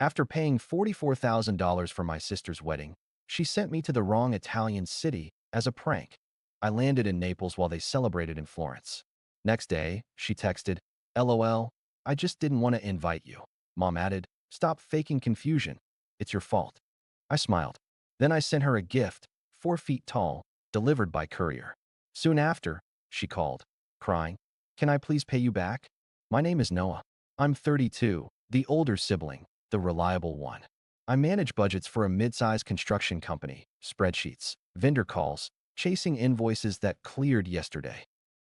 After paying $44,000 for my sister's wedding, she sent me to the wrong Italian city as a prank. I landed in Naples while they celebrated in Florence. Next day, she texted, LOL, I just didn't want to invite you. Mom added, stop faking confusion. It's your fault. I smiled. Then I sent her a gift, 4 feet tall, delivered by courier. Soon after, she called, crying, can I please pay you back? My name is Noah. I'm 32, the older sibling, the reliable one. I manage budgets for a mid-sized construction company, spreadsheets, vendor calls, chasing invoices that cleared yesterday.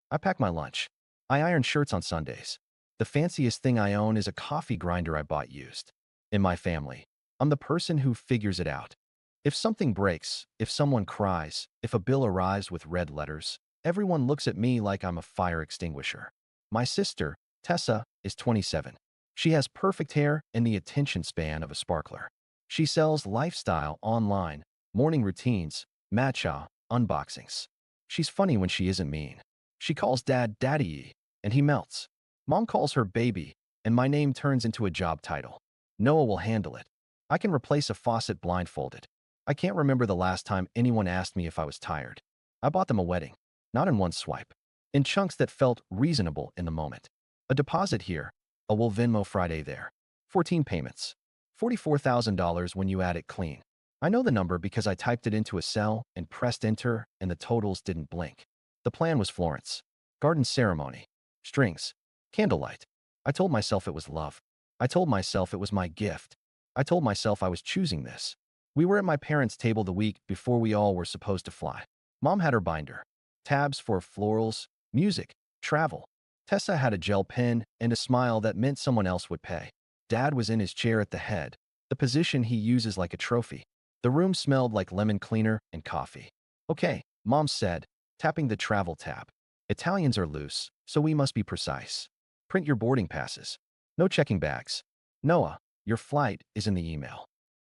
I pack my lunch. I iron shirts on Sundays. The fanciest thing I own is a coffee grinder I bought used. In my family, I'm the person who figures it out. If something breaks, if someone cries, if a bill arrives with red letters, everyone looks at me like I'm a fire extinguisher. My sister, Tessa, is 27. She has perfect hair and the attention span of a sparkler. She sells lifestyle online, morning routines, matcha, unboxings. She's funny when she isn't mean. She calls Dad Daddy, and he melts. Mom calls her baby, and my name turns into a job title. Noah will handle it. I can replace a faucet blindfolded. I can't remember the last time anyone asked me if I was tired. I bought them a wedding, not in one swipe, in chunks that felt reasonable in the moment. A deposit here, a will Venmo Friday there. 14 payments. $44,000 when you add it clean. I know the number because I typed it into a cell and pressed enter, and the totals didn't blink. The plan was Florence. Garden ceremony. Strings. Candlelight. I told myself it was love. I told myself it was my gift. I told myself I was choosing this. We were at my parents' table the week before we all were supposed to fly. Mom had her binder. Tabs for florals, music, travel. Tessa had a gel pen and a smile that meant someone else would pay. Dad was in his chair at the head, the position he uses like a trophy. The room smelled like lemon cleaner and coffee. Okay, Mom said, tapping the travel tab. Italians are loose, so we must be precise. Print your boarding passes. No checking bags. Noah, your flight is in the email.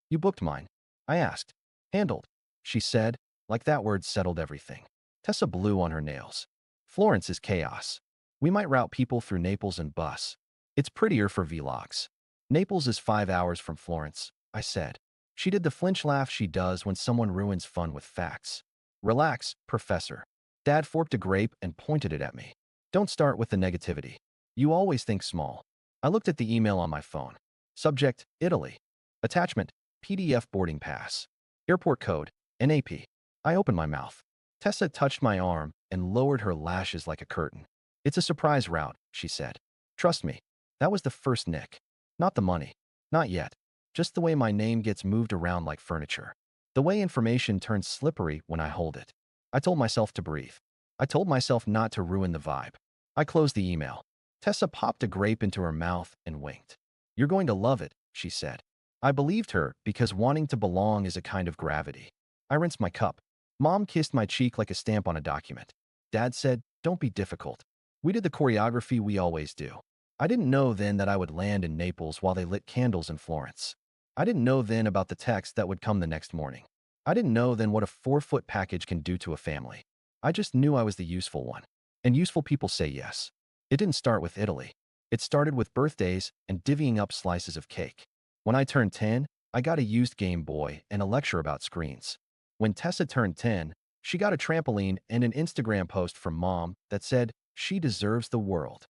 You booked mine. I asked. Handled, she said, like that word settled everything. Tessa blew on her nails. Florence is chaos. We might route people through Naples and bus. It's prettier for vlogs. Naples is 5 hours from Florence, I said. She did the flinch laugh she does when someone ruins fun with facts. Relax, professor. Dad forked a grape and pointed it at me. Don't start with the negativity. You always think small. I looked at the email on my phone. Subject, Italy. Attachment, PDF boarding pass. Airport code, NAP. I opened my mouth. Tessa touched my arm and lowered her lashes like a curtain. It's a surprise route, she said. Trust me. That was the first nick. Not the money. Not yet. Just the way my name gets moved around like furniture. The way information turns slippery when I hold it. I told myself to breathe. I told myself not to ruin the vibe. I closed the email. Tessa popped a grape into her mouth and winked. You're going to love it, she said. I believed her because wanting to belong is a kind of gravity. I rinsed my cup. Mom kissed my cheek like a stamp on a document. Dad said, don't be difficult. We did the choreography we always do. I didn't know then that I would land in Naples while they lit candles in Florence. I didn't know then about the text that would come the next morning. I didn't know then what a 4-foot package can do to a family. I just knew I was the useful one. And useful people say yes. It didn't start with Italy. It started with birthdays and divvying up slices of cake. When I turned 10, I got a used Game Boy and a lecture about screens. When Tessa turned 10, she got a trampoline and an Instagram post from Mom that said, she deserves the world.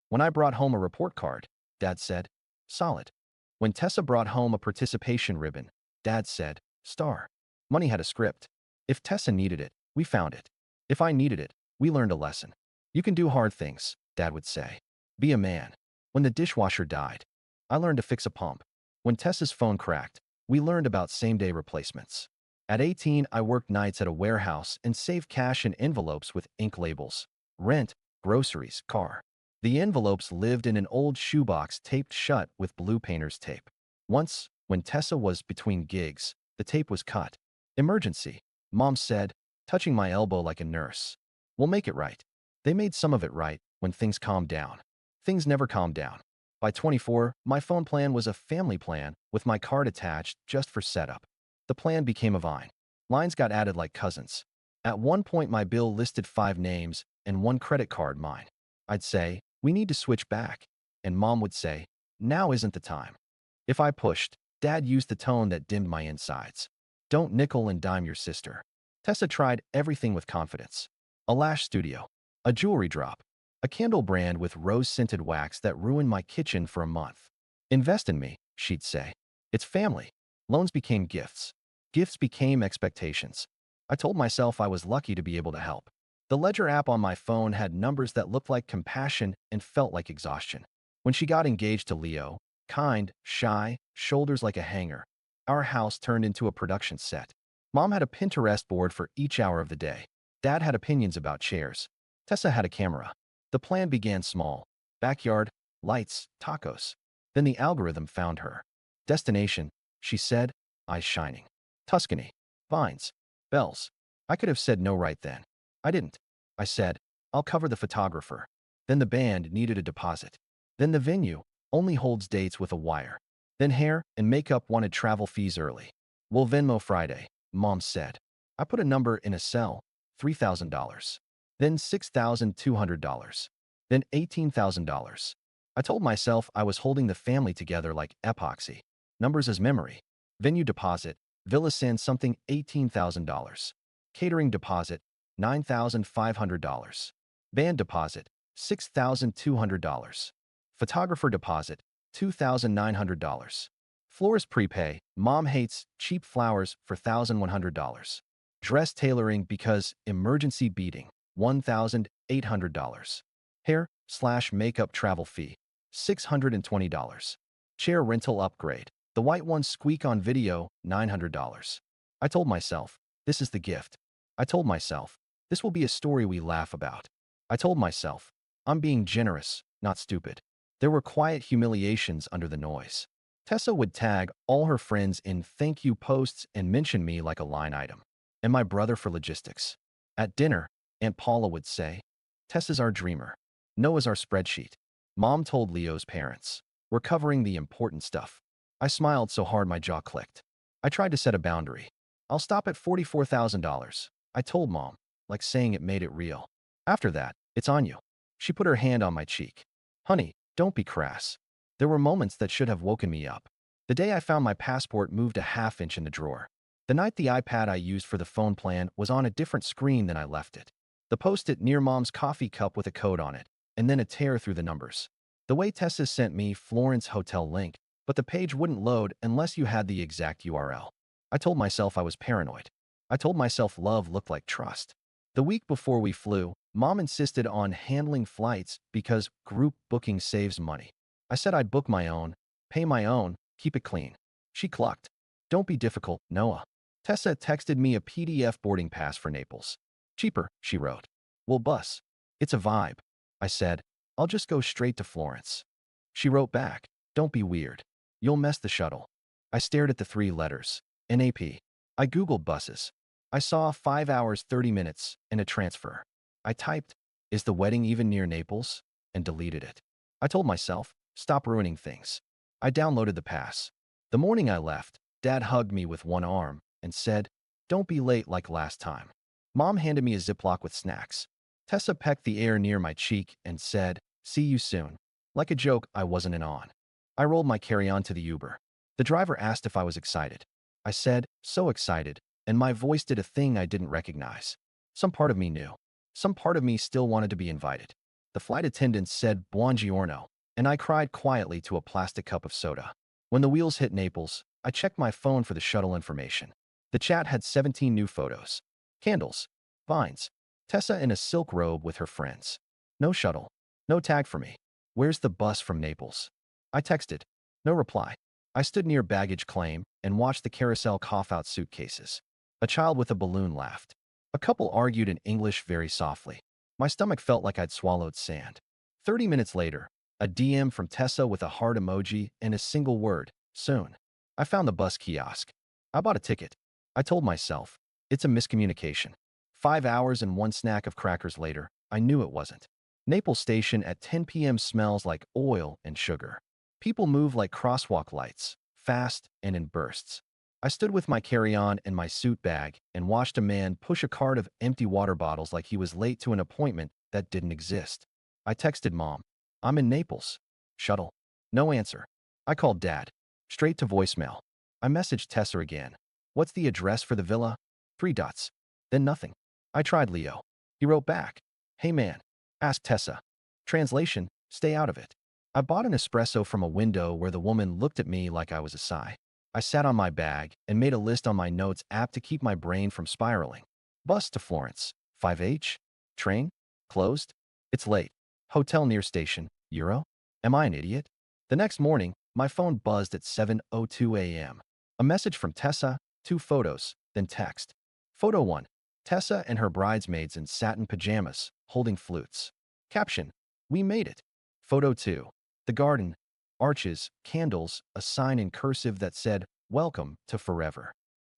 When I brought home a report card, Dad said, solid. When Tessa brought home a participation ribbon, Dad said, star. Money had a script. If Tessa needed it, we found it. If I needed it, we learned a lesson. You can do hard things, Dad would say. Be a man. When the dishwasher died, I learned to fix a pump. When Tessa's phone cracked, we learned about same-day replacements. At 18, I worked nights at a warehouse and saved cash in envelopes with ink labels. Rent, groceries, car. The envelopes lived in an old shoebox taped shut with blue painter's tape. Once, when Tessa was between gigs, the tape was cut. Emergency, Mom said, touching my elbow like a nurse. We'll make it right. They made some of it right when things calmed down. Things never calmed down. By 24, my phone plan was a family plan with my card attached just for setup. The plan became a Vine. Lines got added like cousins. At one point, my bill listed 5 names and 1 credit card mine. I'd say, we need to switch back. And Mom would say, now isn't the time. If I pushed, Dad used the tone that dimmed my insides. Don't nickel and dime your sister. Tessa tried everything with confidence. A lash studio, a jewelry drop, a candle brand with rose-scented wax that ruined my kitchen for a month. Invest in me, she'd say. It's family. Loans became gifts. Gifts became expectations. I told myself I was lucky to be able to help. The Ledger app on my phone had numbers that looked like compassion and felt like exhaustion. When she got engaged to Leo, kind, shy, shoulders like a hanger, our house turned into a production set. Mom had a Pinterest board for each hour of the day. Dad had opinions about chairs. Tessa had a camera. The plan began small. Backyard, lights, tacos. Then the algorithm found her. Destination, she said, eyes shining. Tuscany. Vines. Bells. I could have said no right then. I didn't. I said, I'll cover the photographer. Then the band needed a deposit. Then the venue only holds dates with a wire. Then hair and makeup wanted travel fees early. We'll Venmo Friday, Mom said. I put a number in a cell, $3,000. Then $6,200. Then $18,000. I told myself I was holding the family together like epoxy. Numbers as memory. Venue deposit, Villa send something $18,000. Catering deposit, $9,500. Band deposit, $6,200. Photographer deposit, $2,900. Florist prepay, Mom hates cheap flowers for $1,100. Dress tailoring because emergency beating, $1,800. Hair/makeup travel fee, $620. Chair rental upgrade, the white ones squeak on video, $900. I told myself, this is the gift. I told myself, this will be a story we laugh about. I told myself, I'm being generous, not stupid. There were quiet humiliations under the noise. Tessa would tag all her friends in thank you posts and mention me like a line item. And my brother for logistics. At dinner, Aunt Paula would say, Tessa's our dreamer. Noah's our spreadsheet. Mom told Leo's parents, we're covering the important stuff. I smiled so hard my jaw clicked. I tried to set a boundary. I'll stop at $44,000. I told Mom, like saying it made it real. After that, it's on you. She put her hand on my cheek. Honey, don't be crass. There were moments that should have woken me up. The day I found my passport moved a half-inch in the drawer. The night the iPad I used for the phone plan was on a different screen than I left it. The post-it near Mom's coffee cup with a code on it, and then a tear through the numbers. The way Tessa sent me Florence Hotel link, but the page wouldn't load unless you had the exact URL. I told myself I was paranoid. I told myself love looked like trust. The week before we flew, Mom insisted on handling flights because group booking saves money. I said I'd book my own, pay my own, keep it clean. She clucked. Don't be difficult, Noah. Tessa texted me a PDF boarding pass for Naples. Cheaper, she wrote. We'll bus. It's a vibe. I said, I'll just go straight to Florence. She wrote back, don't be weird. You'll mess the shuttle. I stared at the 3 letters. NAP. I Googled buses. I saw 5 hours 30 minutes and a transfer. I typed, is the wedding even near Naples? And deleted it. I told myself, stop ruining things. I downloaded the pass. The morning I left, Dad hugged me with one arm and said, don't be late like last time. Mom handed me a Ziploc with snacks. Tessa pecked the air near my cheek and said, see you soon. Like a joke, I wasn't in on. I rolled my carry-on to the Uber. The driver asked if I was excited. I said, so excited, and my voice did a thing I didn't recognize. Some part of me knew. Some part of me still wanted to be invited. The flight attendant said buongiorno, and I cried quietly to a plastic cup of soda. When the wheels hit Naples, I checked my phone for the shuttle information. The chat had 17 new photos. Candles. Vines. Tessa in a silk robe with her friends. No shuttle. No tag for me. Where's the bus from Naples? I texted. No reply. I stood near baggage claim and watched the carousel cough out suitcases. A child with a balloon laughed. A couple argued in English very softly. My stomach felt like I'd swallowed sand. 30 minutes later, a DM from Tessa with a heart emoji and a single word, soon. I found the bus kiosk. I bought a ticket. I told myself, it's a miscommunication. 5 hours and 1 snack of crackers later, I knew it wasn't. Naples Station at 10 p.m. smells like oil and sugar. People move like crosswalk lights, fast and in bursts. I stood with my carry-on and my suit bag and watched a man push a cart of empty water bottles like he was late to an appointment that didn't exist. I texted Mom, I'm in Naples. Shuttle. No answer. I called Dad. Straight to voicemail. I messaged Tessa again. What's the address for the villa? 3 dots. Then nothing. I tried Leo. He wrote back. Hey man. Asked Tessa. Translation, stay out of it. I bought an espresso from a window where the woman looked at me like I was a sigh. I sat on my bag and made a list on my notes app to keep my brain from spiraling. Bus to Florence. 5H? Train? Closed? It's late. Hotel near station. Euro? Am I an idiot? The next morning, my phone buzzed at 7:02 a.m. A message from Tessa, 2 photos, then text. Photo 1. Tessa and her bridesmaids in satin pajamas, holding flutes. Caption. We made it. Photo 2. The garden. Arches, candles, a sign in cursive that said, Welcome to forever.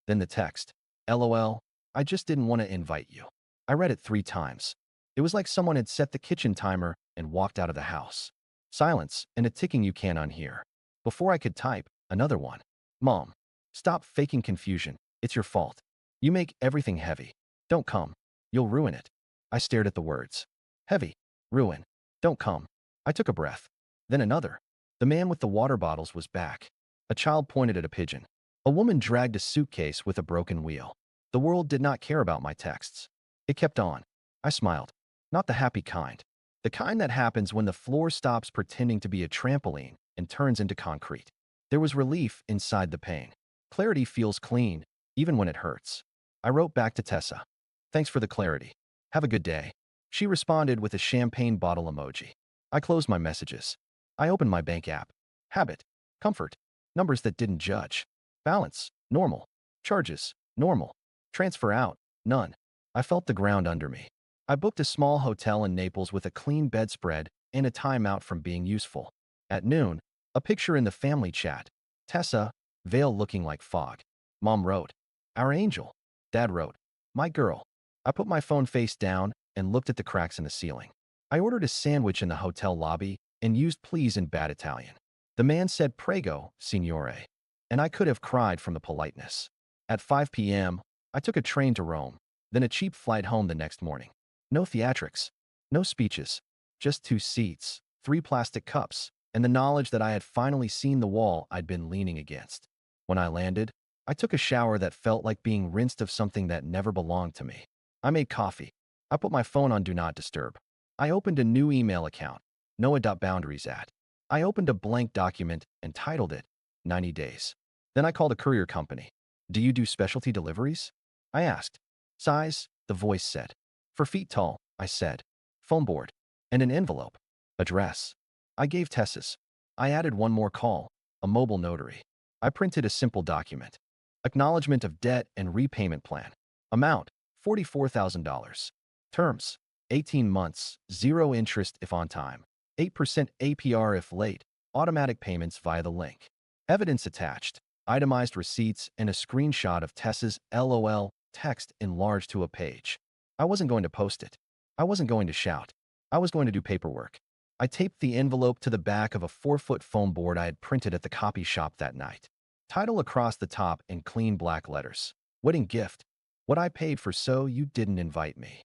Then the text. LOL, I just didn't want to invite you. I read it 3 times. It was like someone had set the kitchen timer and walked out of the house. Silence and a ticking you can't unhear. Before I could type, another one. Mom, stop faking confusion. It's your fault. You make everything heavy. Don't come. You'll ruin it. I stared at the words. Heavy. Ruin. Don't come. I took a breath. Then another. The man with the water bottles was back. A child pointed at a pigeon. A woman dragged a suitcase with a broken wheel. The world did not care about my texts. It kept on. I smiled. Not the happy kind. The kind that happens when the floor stops pretending to be a trampoline and turns into concrete. There was relief inside the pain. Clarity feels clean, even when it hurts. I wrote back to Tessa. Thanks for the clarity. Have a good day. She responded with a champagne bottle emoji. I closed my messages. I opened my bank app. Habit. Comfort. Numbers that didn't judge. Balance. Normal. Charges. Normal. Transfer out. None. I felt the ground under me. I booked a small hotel in Naples with a clean bedspread and a timeout from being useful. At noon, a picture in the family chat. Tessa, veil looking like fog. Mom wrote, Our angel. Dad wrote, My girl. I put my phone face down and looked at the cracks in the ceiling. I ordered a sandwich in the hotel lobby and used please in bad Italian. The man said prego, signore, and I could have cried from the politeness. At 5 p.m., I took a train to Rome, then a cheap flight home the next morning. No theatrics, no speeches, just 2 seats, 3 plastic cups, and the knowledge that I had finally seen the wall I'd been leaning against. When I landed, I took a shower that felt like being rinsed of something that never belonged to me. I made coffee. I put my phone on Do Not Disturb. I opened a new email account, Noah.boundaries at. I opened a blank document and titled it 90 Days. Then I called a courier company. Do you do specialty deliveries? I asked. Size, the voice said. 4 feet tall, I said. Foam board. And an envelope. Address. I gave Tessa's. I added one more call, a mobile notary. I printed a simple document. Acknowledgement of debt and repayment plan. Amount, $44,000. Terms, 18 months, 0 interest if on time, 8% APR if late, automatic payments via the link. Evidence attached, itemized receipts and a screenshot of Tessa's LOL text enlarged to a page. I wasn't going to post it. I wasn't going to shout. I was going to do paperwork. I taped the envelope to the back of a 4-foot foam board I had printed at the copy shop that night. Title across the top in clean black letters. Wedding gift. What I paid for so you didn't invite me.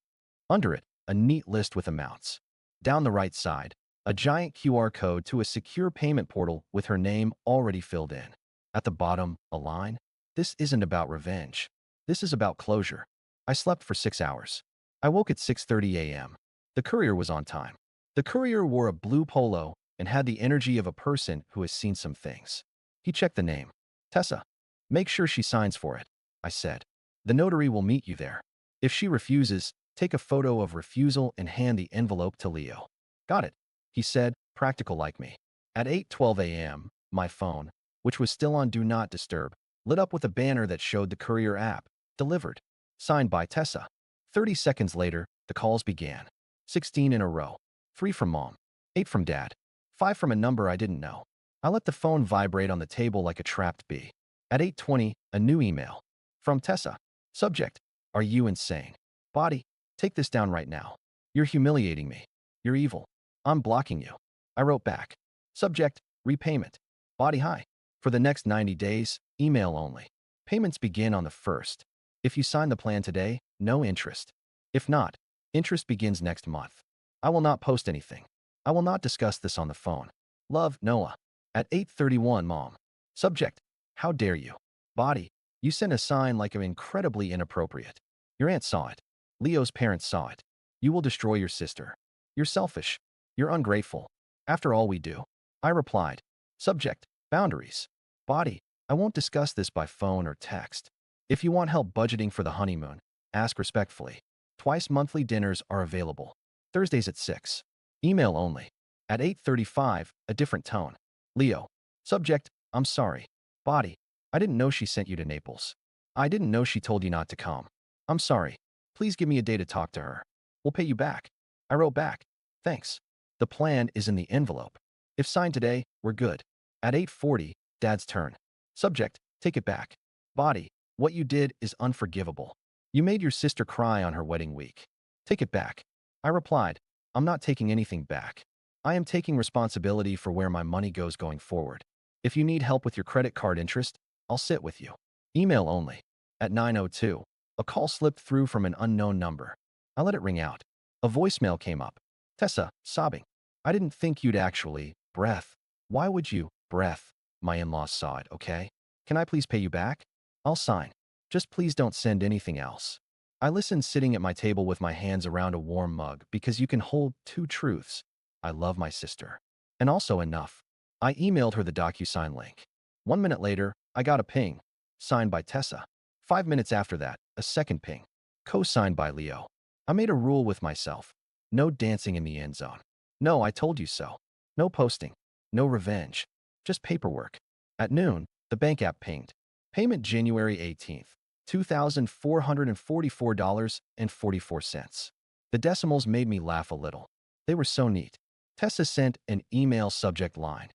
Under it, a neat list with amounts. Down the right side, a giant QR code to a secure payment portal with her name already filled in. At the bottom, a line. This isn't about revenge. This is about closure. I slept for 6 hours. I woke at 6:30 a.m. The courier was on time. The courier wore a blue polo and had the energy of a person who has seen some things. He checked the name. Tessa. Make sure she signs for it, I said. The notary will meet you there. If she refuses, take a photo of refusal and hand the envelope to Leo. Got it, he said, practical like me. At 8:12 a.m., my phone, which was still on Do Not Disturb, lit up with a banner that showed the courier app. Delivered. Signed by Tessa. 30 seconds later, the calls began. 16 in a row. 3 from Mom. 8 from Dad. 5 from a number I didn't know. I let the phone vibrate on the table like a trapped bee. At 8:20, a new email. From Tessa. Subject. Are you insane? Body. Take this down right now. You're humiliating me. You're evil. I'm blocking you. I wrote back. Subject. Repayment. Body hi. For the next 90 days, email only. Payments begin on the 1st. If you sign the plan today, no interest. If not, interest begins next month. I will not post anything. I will not discuss this on the phone. Love, Noah. At 8:31, Mom. Subject. How dare you? Body, you sent a sign like I'm incredibly inappropriate. Your aunt saw it. Leo's parents saw it. You will destroy your sister. You're selfish. You're ungrateful. After all we do. I replied. Subject, boundaries. Body, I won't discuss this by phone or text. If you want help budgeting for the honeymoon, ask respectfully. Twice monthly dinners are available. Thursdays at 6. Email only. At 8:35, a different tone. Leo. Subject, I'm sorry. Body, I didn't know she sent you to Naples. I didn't know she told you not to come. I'm sorry. Please give me a day to talk to her. We'll pay you back. I wrote back. Thanks. The plan is in the envelope. If signed today, we're good. At 8:40, Dad's turn. Subject, take it back. Body, what you did is unforgivable. You made your sister cry on her wedding week. Take it back. I replied, I'm not taking anything back. I am taking responsibility for where my money goes going forward. If you need help with your credit card interest, I'll sit with you. Email only. At 9:02, a call slipped through from an unknown number. I let it ring out. A voicemail came up. Tessa, sobbing. I didn't think you'd actually. Breath. Why would you? Breath. My in-laws saw it, okay? Can I please pay you back? I'll sign. Just please don't send anything else. I listened sitting at my table with my hands around a warm mug because you can hold two truths. I love my sister. And also enough. I emailed her the DocuSign link. 1 minute later, I got a ping. Signed by Tessa. 5 minutes after that, a second ping. Co-signed by Leo. I made a rule with myself. No dancing in the end zone. No, I told you so. No posting. No revenge. Just paperwork. At noon, the bank app pinged. Payment January 18th, $2,444.44. The decimals made me laugh a little. They were so neat. Tessa sent an email subject line.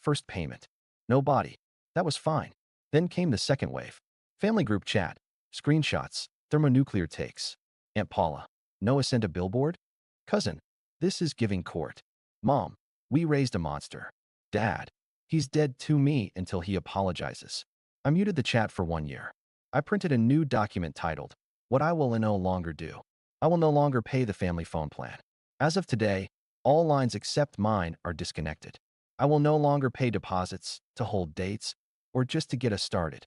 First payment. No body. That was fine. Then came the second wave. Family group chat. Screenshots. Thermonuclear takes. Aunt Paula. Noah sent a billboard? Cousin. This is giving court. Mom. We raised a monster. Dad. He's dead to me until he apologizes. I muted the chat for 1 year. I printed a new document titled, What I Will No Longer Do. I will no longer pay the family phone plan. As of today, all lines except mine are disconnected. I will no longer pay deposits, to hold dates, or just to get us started.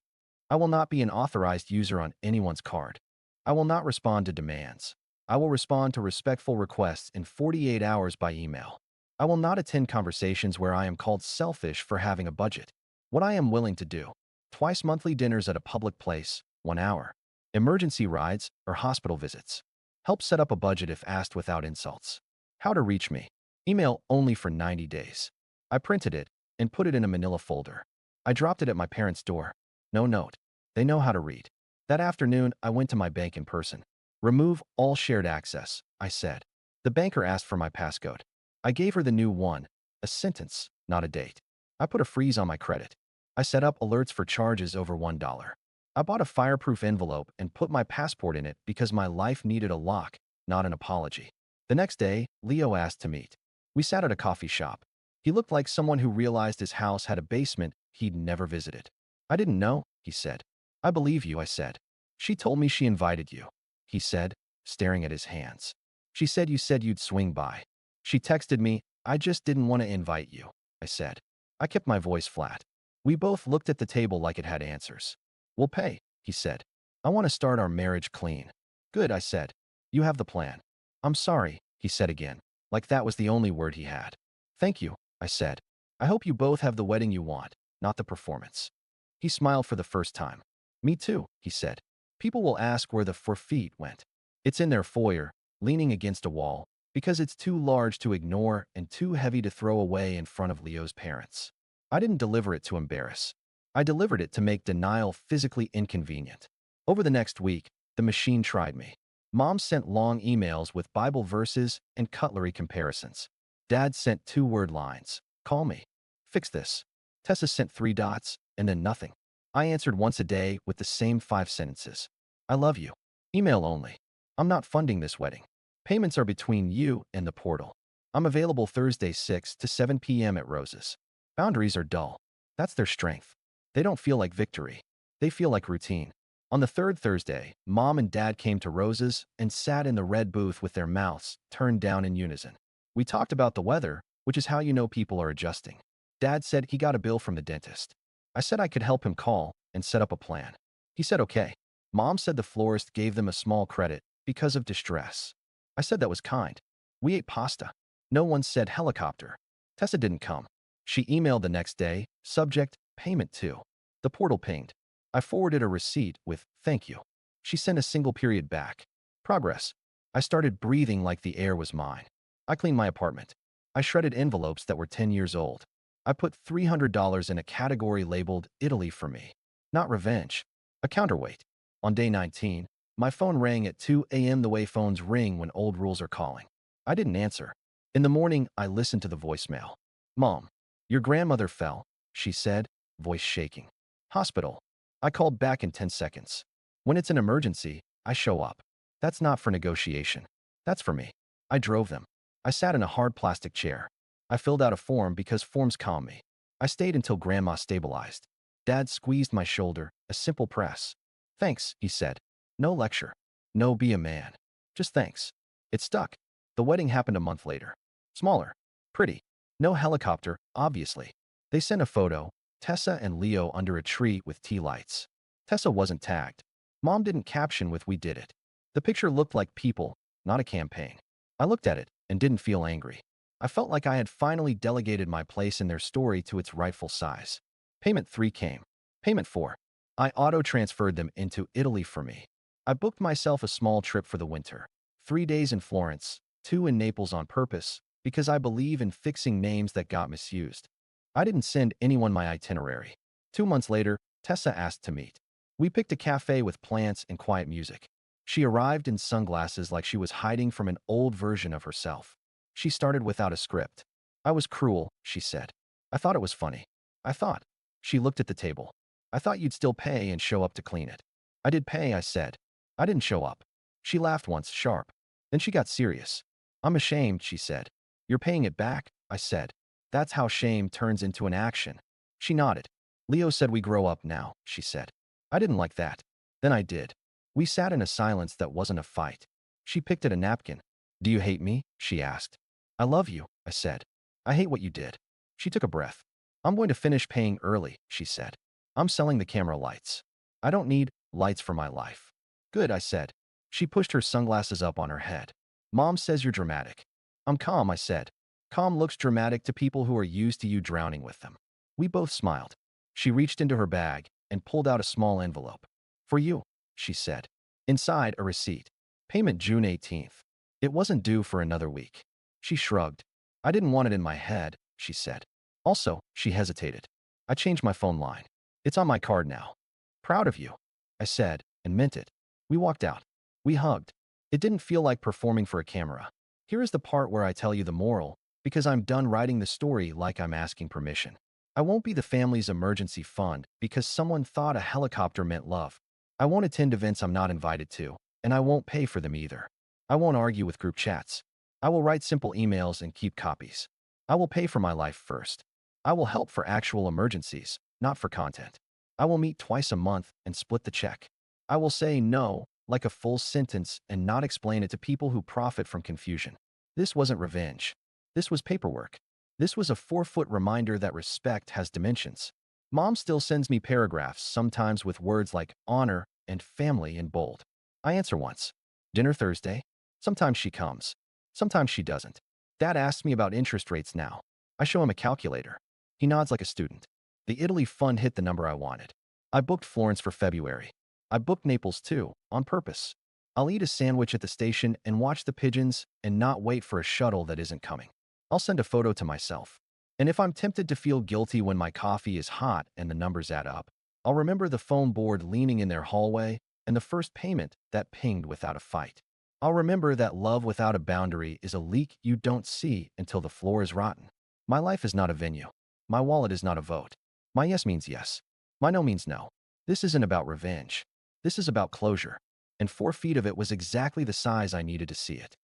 I will not be an authorized user on anyone's card. I will not respond to demands. I will respond to respectful requests in 48 hours by email. I will not attend conversations where I am called selfish for having a budget. What I am willing to do. Twice monthly dinners at a public place, 1 hour. Emergency rides or hospital visits. Help set up a budget if asked without insults. How to reach me. Email only for 90 days. I printed it and put it in a manila folder. I dropped it at my parents' door. No note. They know how to read. That afternoon, I went to my bank in person. Remove all shared access, I said. The banker asked for my passcode. I gave her the new one, a sentence, not a date. I put a freeze on my credit. I set up alerts for charges over $1. I bought a fireproof envelope and put my passport in it because my life needed a lock, not an apology. The next day, Leo asked to meet. We sat at a coffee shop. He looked like someone who realized his house had a basement he'd never visited. I didn't know, he said. I believe you, I said. She told me she invited you, he said, staring at his hands. She said you said you'd swing by. She texted me, I just didn't want to invite you, I said. I kept my voice flat. We both looked at the table like it had answers. We'll pay, he said. I want to start our marriage clean. Good, I said. You have the plan. I'm sorry, he said again, like that was the only word he had. Thank you, I said. I hope you both have the wedding you want, not the performance. He smiled for the first time. Me too, he said. People will ask where the 4 feet went. It's in their foyer, leaning against a wall, because it's too large to ignore and too heavy to throw away in front of Leo's parents. I didn't deliver it to embarrass. I delivered it to make denial physically inconvenient. Over the next week, the machine tried me. Mom sent long emails with Bible verses and cutlery comparisons. Dad sent 2-word lines. Call me. Fix this. Tessa sent 3 dots, and then nothing. I answered once a day with the same 5 sentences. I love you. Email only. I'm not funding this wedding. Payments are between you and the portal. I'm available Thursday 6 to 7 p.m. at Rose's. Boundaries are dull. That's their strength. They don't feel like victory. They feel like routine. On the 3rd Thursday, Mom and Dad came to Rose's and sat in the red booth with their mouths turned down in unison. We talked about the weather, which is how you know people are adjusting. Dad said he got a bill from the dentist. I said I could help him call, and set up a plan. He said okay. Mom said the florist gave them a small credit because of distress. I said that was kind. We ate pasta. No one said helicopter. Tessa didn't come. She emailed the next day, subject, payment to. The portal pinged. I forwarded a receipt with, thank you. She sent a single period back. Progress. I started breathing like the air was mine. I cleaned my apartment. I shredded envelopes that were 10 years old. I put $300 in a category labeled Italy for me. Not revenge. A counterweight. On day 19, my phone rang at 2 a.m. the way phones ring when old rules are calling. I didn't answer. In the morning, I listened to the voicemail. Mom, your grandmother fell, she said, voice shaking. Hospital. I called back in 10 seconds. When it's an emergency, I show up. That's not for negotiation. That's for me. I drove them. I sat in a hard plastic chair. I filled out a form because forms calm me. I stayed until Grandma stabilized. Dad squeezed my shoulder, a simple press. Thanks, he said. No lecture. No be a man. Just thanks. It stuck. The wedding happened a month later. Smaller. Pretty. No helicopter, obviously. They sent a photo, Tessa and Leo under a tree with tea lights. Tessa wasn't tagged. Mom didn't caption with "we did it." The picture looked like people, not a campaign. I looked at it and didn't feel angry. I felt like I had finally delegated my place in their story to its rightful size. Payment 3 came. Payment 4. I auto-transferred them into Italy for me. I booked myself a small trip for the winter. 3 days in Florence, 2 in Naples on purpose, because I believe in fixing names that got misused. I didn't send anyone my itinerary. 2 months later, Tessa asked to meet. We picked a cafe with plants and quiet music. She arrived in sunglasses like she was hiding from an old version of herself. She started without a script. I was cruel, she said. I thought it was funny. I thought. She looked at the table. I thought you'd still pay and show up to clean it. I did pay, I said. I didn't show up. She laughed once, sharp. Then she got serious. I'm ashamed, she said. You're paying it back, I said. That's how shame turns into an action. She nodded. Leo said we grow up now, she said. I didn't like that. Then I did. We sat in a silence that wasn't a fight. She picked at a napkin. Do you hate me? She asked. I love you, I said. I hate what you did. She took a breath. I'm going to finish paying early, she said. I'm selling the camera lights. I don't need lights for my life. Good, I said. She pushed her sunglasses up on her head. Mom says you're dramatic. I'm calm, I said. Calm looks dramatic to people who are used to you drowning with them. We both smiled. She reached into her bag and pulled out a small envelope. For you, she said. Inside, a receipt. Payment June 18th. It wasn't due for another week. She shrugged. I didn't want it in my head, she said. Also, she hesitated. I changed my phone line. It's on my card now. Proud of you, I said, and meant it. We walked out. We hugged. It didn't feel like performing for a camera. Here is the part where I tell you the moral, because I'm done writing the story like I'm asking permission. I won't be the family's emergency fund because someone thought a helicopter meant love. I won't attend events I'm not invited to, and I won't pay for them either. I won't argue with group chats. I will write simple emails and keep copies. I will pay for my life first. I will help for actual emergencies, not for content. I will meet twice a month and split the check. I will say no, like a full sentence, and not explain it to people who profit from confusion. This wasn't revenge. This was paperwork. This was a 4-foot reminder that respect has dimensions. Mom still sends me paragraphs, sometimes with words like honor and family in bold. I answer once. Dinner Thursday? Sometimes she comes. Sometimes she doesn't. Dad asks me about interest rates now. I show him a calculator. He nods like a student. The Italy fund hit the number I wanted. I booked Florence for February. I booked Naples too, on purpose. I'll eat a sandwich at the station and watch the pigeons and not wait for a shuttle that isn't coming. I'll send a photo to myself. And if I'm tempted to feel guilty when my coffee is hot and the numbers add up, I'll remember the phone board leaning in their hallway and the first payment that pinged without a fight. I'll remember that love without a boundary is a leak you don't see until the floor is rotten. My life is not a venue. My wallet is not a vote. My yes means yes. My no means no. This isn't about revenge. This is about closure. And 4 feet of it was exactly the size I needed to see it.